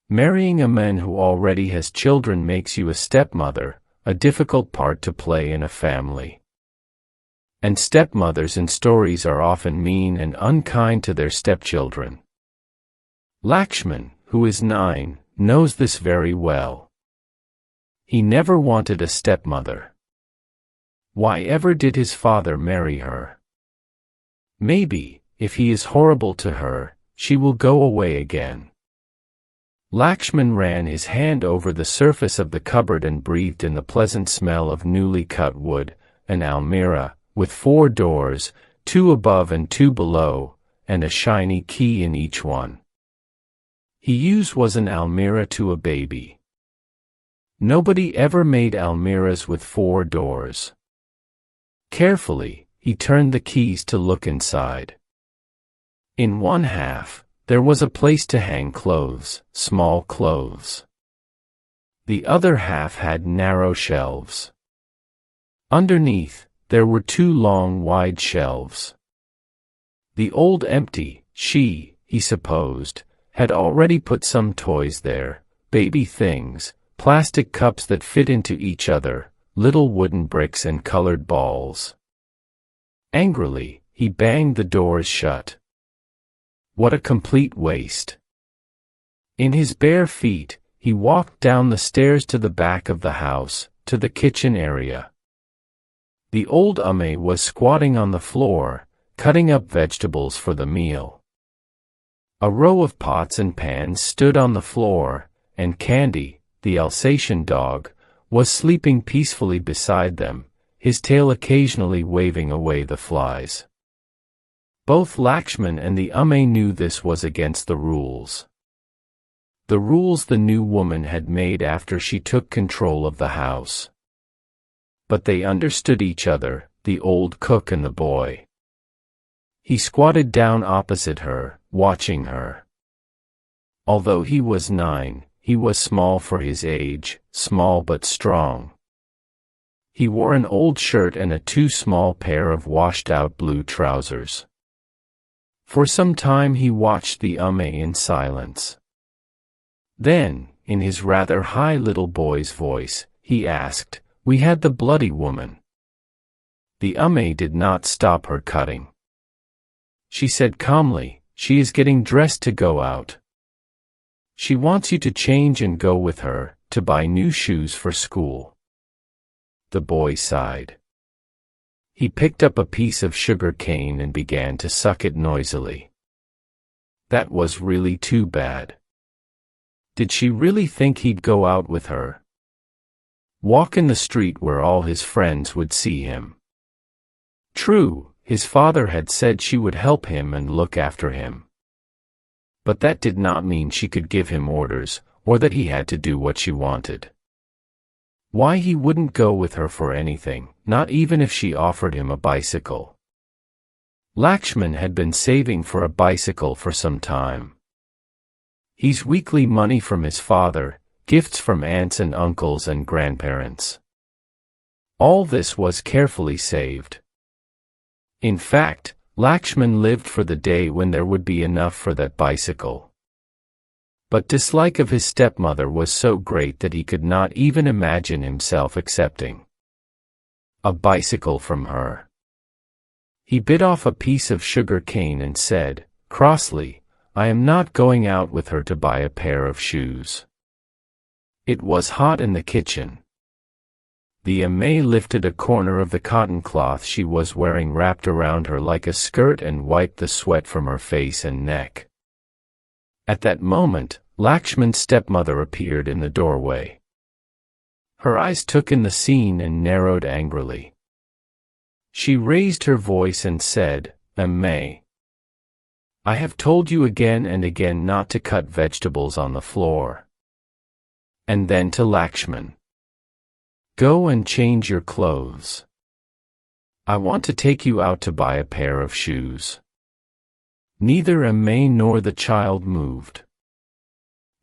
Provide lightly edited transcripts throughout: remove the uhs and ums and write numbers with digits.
Marrying a man who already has children makes you a stepmother, a difficult part to play in a family. And stepmothers in stories are often mean and unkind to their stepchildren. Lakshman, who is 9, knows this very well. He never wanted a stepmother. Why ever did his father marry her? Maybe, if he is horrible to her, she will go away again. Lakshman ran his hand over the surface of the cupboard and breathed in the pleasant smell of newly cut wood, an almirah, with 4 doors, 2 above and 2 below, and a shiny key in each one. He used was an almirah to a baby. Nobody ever made almirahs with 4 doors. Carefully, he turned the keys to look inside. In one half, there was a place to hang clothes, small clothes. The other half had narrow shelves. Underneath, there were 2 long wide shelves. The old empty, he supposed, had already put some toys there, baby things, plastic cups that fit into each other, little wooden bricks and colored balls. Angrily, he banged the doors shut. What a complete waste. In his bare feet, he walked down the stairs to the back of the house, to the kitchen area. The old Umme was squatting on the floor, cutting up vegetables for the meal. A row of pots and pans stood on the floor, and Candy, the Alsatian dog, was sleeping peacefully beside them, his tail occasionally waving away the flies. Both Lakshman and the Umme knew this was against the rules. The rules the new woman had made after she took control of the house. But they understood each other, the old cook and the boy. He squatted down opposite her, watching her. Although he was 9, he was small for his age, small but strong. He wore an old shirt and a too small pair of washed-out blue trousers. For some time he watched the Umme in silence. Then, in his rather high little boy's voice, he asked, "We had the bloody woman." The Umme did not stop her cutting. She said calmly, "She is getting dressed to go out. She wants you to change and go with her, to buy new shoes for school." The boy sighed. He picked up a piece of sugar cane and began to suck it noisily. That was really too bad. Did she really think he'd go out with her? Walk in the street where all his friends would see him? True, his father had said she would help him and look after him. But that did not mean she could give him orders, or that he had to do what she wanted. Why he wouldn't go with her for anything, not even if she offered him a bicycle. Lakshman had been saving for a bicycle for some time. He's weekly money from his father, gifts from aunts and uncles and grandparents. All this was carefully saved. In fact, Lakshman lived for the day when there would be enough for that bicycle. But dislike of his stepmother was so great that he could not even imagine himself accepting a bicycle from her. He bit off a piece of sugar cane and said, crossly, "I am not going out with her to buy a pair of shoes." It was hot in the kitchen. The Umme lifted a corner of the cotton cloth she was wearing wrapped around her like a skirt and wiped the sweat from her face and neck. At that moment, Lakshman's stepmother appeared in the doorway. Her eyes took in the scene and narrowed angrily. She raised her voice and said, "Umme, I have told you again and again not to cut vegetables on the floor." And then to Lakshman, "Go and change your clothes. I want to take you out to buy a pair of shoes." Neither Umme nor the child moved.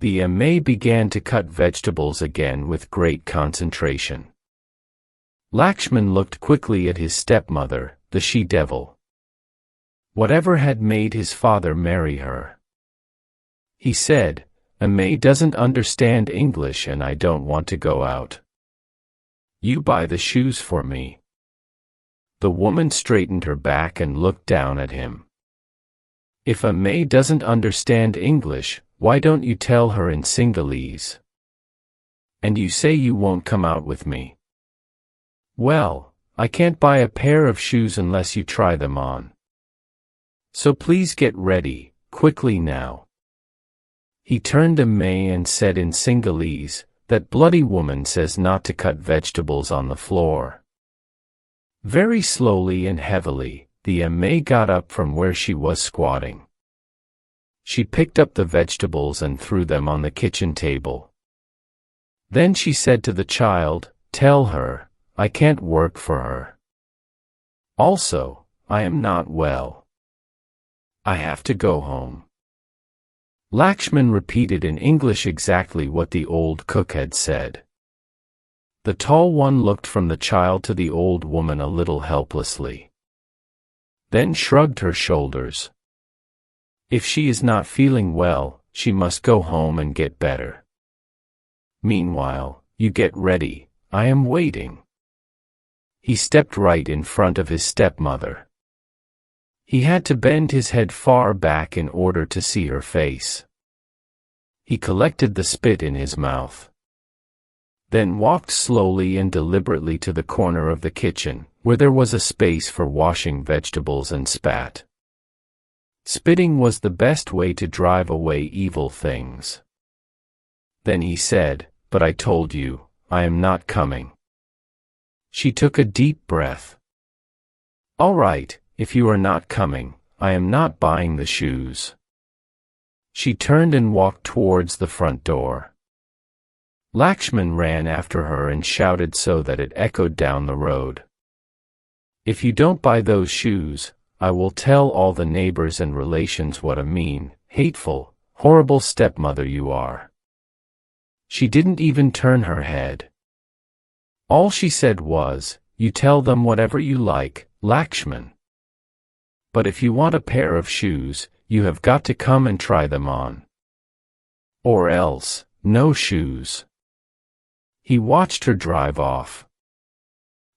The Umme began to cut vegetables again with great concentration. Lakshman looked quickly at his stepmother, the she-devil. Whatever had made his father marry her? He said, May doesn't understand English and I don't want to go out. You buy the shoes for me." The woman straightened her back and looked down at him. "If May doesn't understand English, why don't you tell her in Sinhalese? And you say you won't come out with me. Well, I can't buy a pair of shoes unless you try them on. So please get ready, quickly now." He turned to May and said in Sinhalese, "That bloody woman says not to cut vegetables on the floor." Very slowly and heavily, the May got up from where she was squatting. She picked up the vegetables and threw them on the kitchen table. Then she said to the child, "Tell her, I can't work for her. Also, I am not well. I have to go home." Lakshman repeated in English exactly what the old cook had said. The tall one looked from the child to the old woman a little helplessly. Then shrugged her shoulders. If she is not feeling well, she must go home and get better. Meanwhile, you get ready, I am waiting. He stepped right in front of his stepmother. He had to bend his head far back in order to see her face. He collected the spit in his mouth. Then walked slowly and deliberately to the corner of the kitchen, where there was a space for washing vegetables, and spat. Spitting was the best way to drive away evil things. Then he said, "But I told you, I am not coming." She took a deep breath. "All right, if you are not coming, I am not buying the shoes." She turned and walked towards the front door. Lakshman ran after her and shouted so that it echoed down the road. "If you don't buy those shoes, I will tell all the neighbors and relations what a mean, hateful, horrible stepmother you are." She didn't even turn her head. All she said was, "You tell them whatever you like, Lakshman. But if you want a pair of shoes, you have got to come and try them on. Or else, no shoes." He watched her drive off.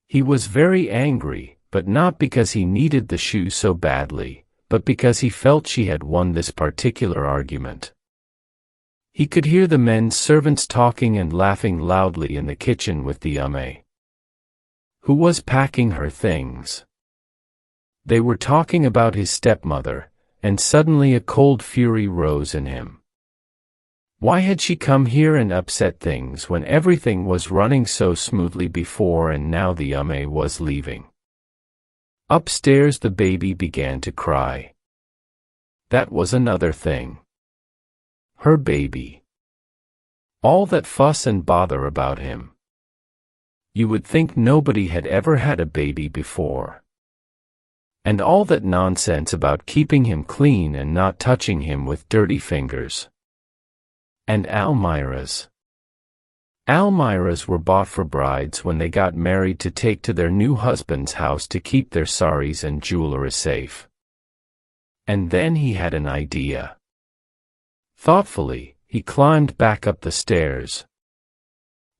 He was very angry, but not because he needed the shoes so badly, but because he felt she had won this particular argument. He could hear the men servants talking and laughing loudly in the kitchen with the who was packing her things. They were talking about his stepmother, and suddenly a cold fury rose in him. Why had she come here and upset things when everything was running so smoothly before, and now the was leaving? Upstairs the baby began to cry. That was another thing. Her baby. All that fuss and bother about him. You would think nobody had ever had a baby before. And all that nonsense about keeping him clean and not touching him with dirty fingers. And almirahs. Almirahs were bought for brides when they got married to take to their new husband's house to keep their saris and jewelry safe. And then he had an idea. Thoughtfully, he climbed back up the stairs.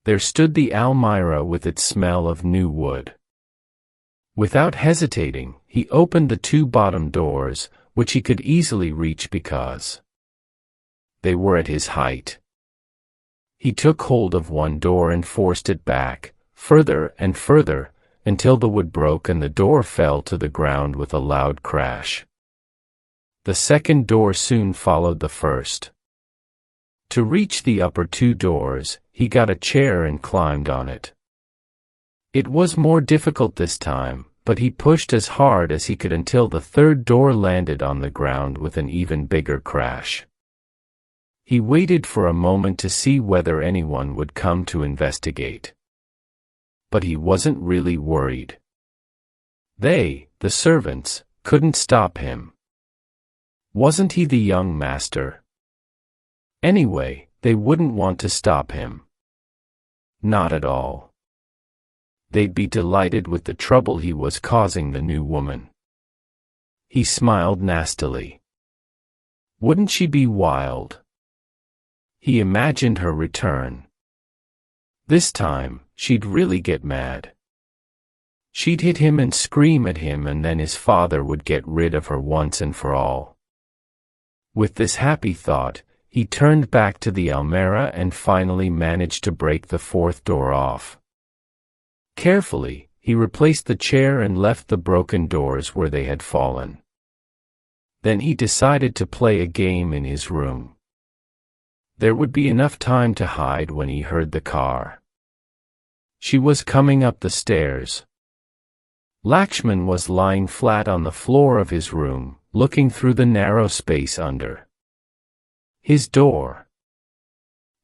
There stood the almirah with its smell of new wood. Without hesitating, he opened the two bottom doors, which he could easily reach because they were at his height. He took hold of one door and forced it back, further and further, until the wood broke and the door fell to the ground with a loud crash. The second door soon followed the first. To reach the upper two doors, he got a chair and climbed on it. It was more difficult this time, but he pushed as hard as he could until the third door landed on the ground with an even bigger crash. He waited for a moment to see whether anyone would come to investigate. But he wasn't really worried. They, the servants, couldn't stop him. Wasn't he the young master? Anyway, they wouldn't want to stop him. Not at all. They'd be delighted with the trouble he was causing the new woman. He smiled nastily. Wouldn't she be wild? He imagined her return. This time, she'd really get mad. She'd hit him and scream at him, and then his father would get rid of her once and for all. With this happy thought, he turned back to the Almera and finally managed to break the fourth door off. Carefully, he replaced the chair and left the broken doors where they had fallen. Then he decided to play a game in his room. There would be enough time to hide when he heard the car. She was coming up the stairs. Lakshman was lying flat on the floor of his room, looking through the narrow space under his door.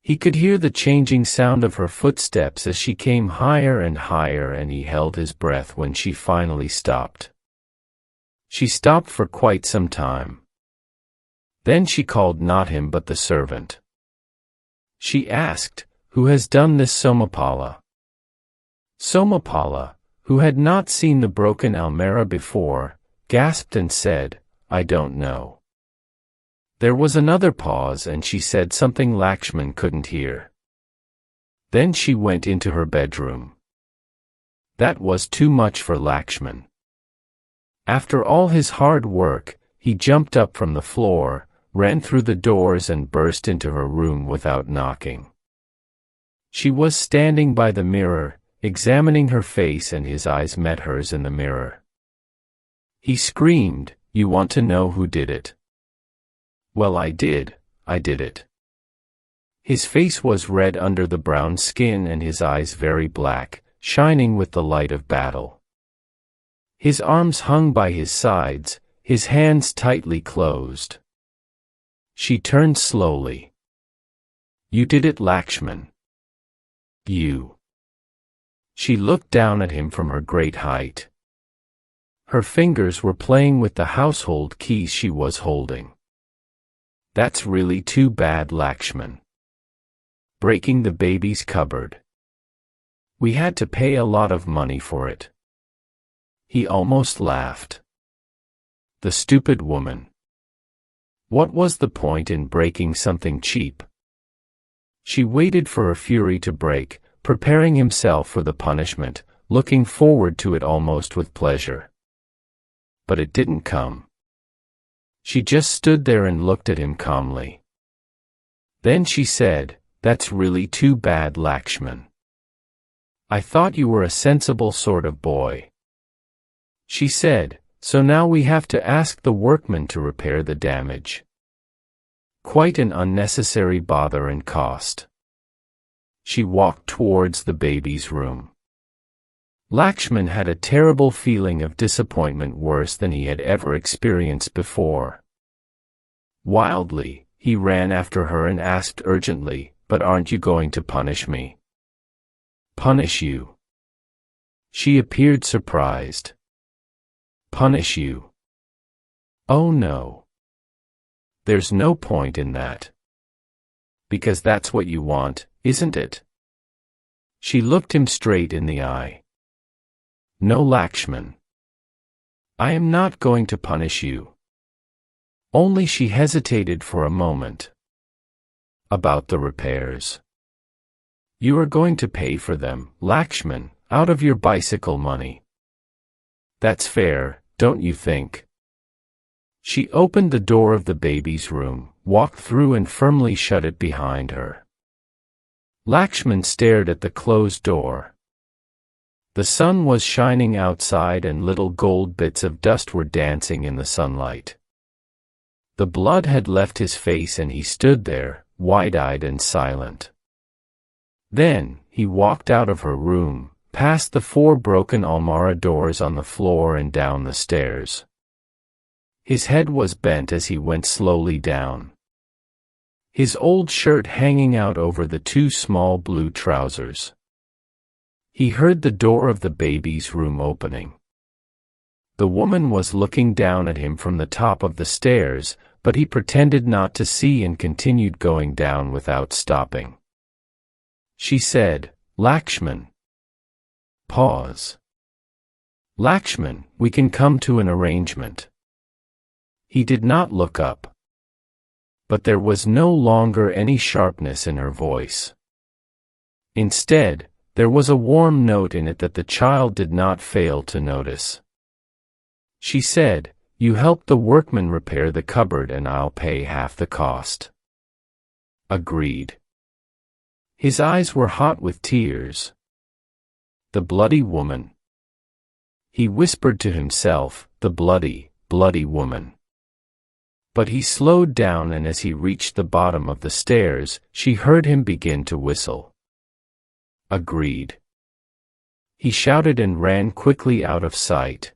He could hear the changing sound of her footsteps as she came higher and higher, and he held his breath when she finally stopped. She stopped for quite some time. Then she called not him but the servant. She asked, "Who has done this, Somapala?" Somapala, who had not seen the broken Almera before, gasped and said, "I don't know." There was another pause, and she said something Lakshman couldn't hear. Then she went into her bedroom. That was too much for Lakshman. After all his hard work, he jumped up from the floor, ran through the doors and burst into her room without knocking. She was standing by the mirror, examining her face, and his eyes met hers in the mirror. He screamed, "You want to know who did it?" "Well, I did it." His face was red under the brown skin and his eyes very black, shining with the light of battle. His arms hung by his sides, his hands tightly closed. She turned slowly. "You did it, Lakshman. You." She looked down at him from her great height. Her fingers were playing with the household keys she was holding. "That's really too bad, Lakshman. Breaking the baby's cupboard. We had to pay a lot of money for it." He almost laughed. The stupid woman. What was the point in breaking something cheap? She waited for her fury to break, preparing himself for the punishment, looking forward to it almost with pleasure. But it didn't come. She just stood there and looked at him calmly. Then she said, "That's really too bad, Lakshman. I thought you were a sensible sort of boy." She said, "So now we have to ask the workmen to repair the damage. Quite an unnecessary bother and cost." She walked towards the baby's room. Lakshman had a terrible feeling of disappointment, worse than he had ever experienced before. Wildly, he ran after her and asked urgently, "But aren't you going to punish me?" "Punish you?" She appeared surprised. "Punish you? Oh no. There's no point in that. Because that's what you want, isn't it?" She looked him straight in the eye. "No, Lakshman. I am not going to punish you." Only she hesitated for a moment. "About the repairs. You are going to pay for them, Lakshman, out of your bicycle money. That's fair, don't you think?" She opened the door of the baby's room, walked through and firmly shut it behind her. Lakshman stared at the closed door. The sun was shining outside and little gold bits of dust were dancing in the sunlight. The blood had left his face and he stood there, wide-eyed and silent. Then, he walked out of her room, past the 4 broken almara doors on the floor and down the stairs. His head was bent as he went slowly down. His old shirt hanging out over the 2 small blue trousers. He heard the door of the baby's room opening. The woman was looking down at him from the top of the stairs, but he pretended not to see and continued going down without stopping. She said, "Lakshman." Pause. "Lakshman, we can come to an arrangement." He did not look up. But there was no longer any sharpness in her voice. Instead, there was a warm note in it that the child did not fail to notice. She said, "You help the workman repair the cupboard and I'll pay half the cost." Agreed. His eyes were hot with tears. The bloody woman. He whispered to himself, the bloody, bloody woman. But he slowed down, and as he reached the bottom of the stairs, she heard him begin to whistle. Agreed. He shouted and ran quickly out of sight.